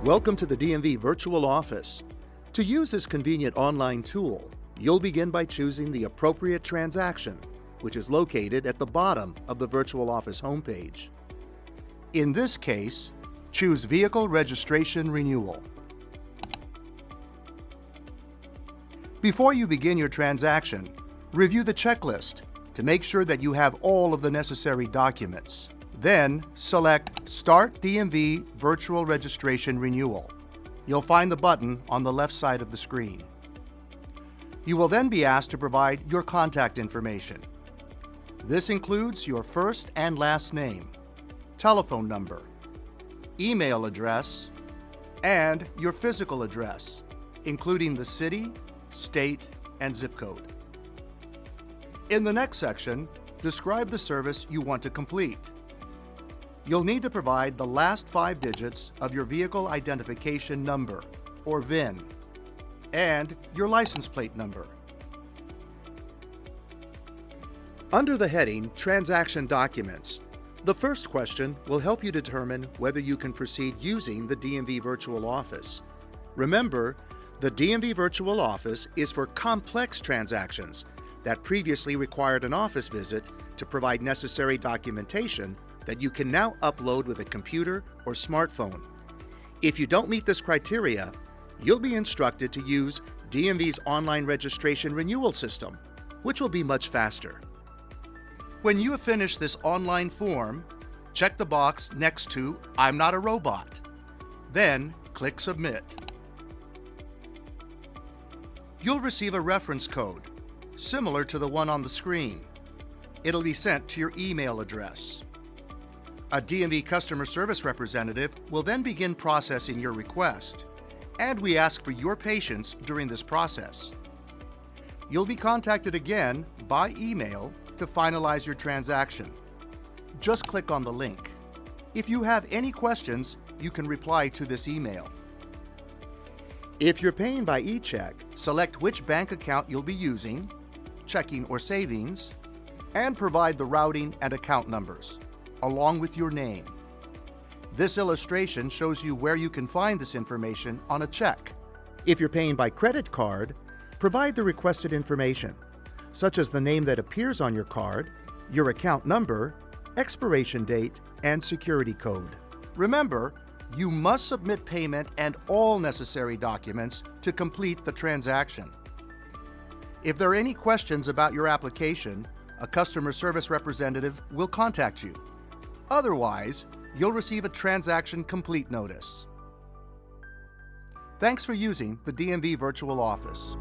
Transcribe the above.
Welcome to the DMV Virtual Office. To use this convenient online tool, you'll begin by choosing the appropriate transaction, which is located at the bottom of the Virtual Office homepage. In this case, choose Vehicle Registration Renewal. Before you begin your transaction, review the checklist to make sure that you have all of the necessary documents. Then, select Start DMV Virtual Registration Renewal. You'll find the button on the left side of the screen. You will then be asked to provide your contact information. This includes your first and last name, telephone number, email address, and your physical address, including the city, state, and zip code. In the next section, describe the service you want to complete. You'll need to provide the last 5 digits of your vehicle identification number, or VIN, and your license plate number. Under the heading Transaction Documents, the first question will help you determine whether you can proceed using the DMV Virtual Office. Remember, the DMV Virtual Office is for complex transactions that previously required an office visit to provide necessary documentation that you can now upload with a computer or smartphone. If you don't meet this criteria, you'll be instructed to use DMV's online registration renewal system, which will be much faster. When you have finished this online form, check the box next to I'm not a robot. Then click Submit. You'll receive a reference code, similar to the one on the screen. It'll be sent to your email address. A DMV customer service representative will then begin processing your request, and we ask for your patience during this process. You'll be contacted again by email to finalize your transaction. Just click on the link. If you have any questions, you can reply to this email. If you're paying by e-check, select which bank account you'll be using, checking or savings, and provide the routing and account numbers, along with your name. This illustration shows you where you can find this information on a check. If you're paying by credit card, provide the requested information, such as the name that appears on your card, your account number, expiration date, and security code. Remember, you must submit payment and all necessary documents to complete the transaction. If there are any questions about your application, a customer service representative will contact you. Otherwise, you'll receive a transaction complete notice. Thanks for using the DMV Virtual Office.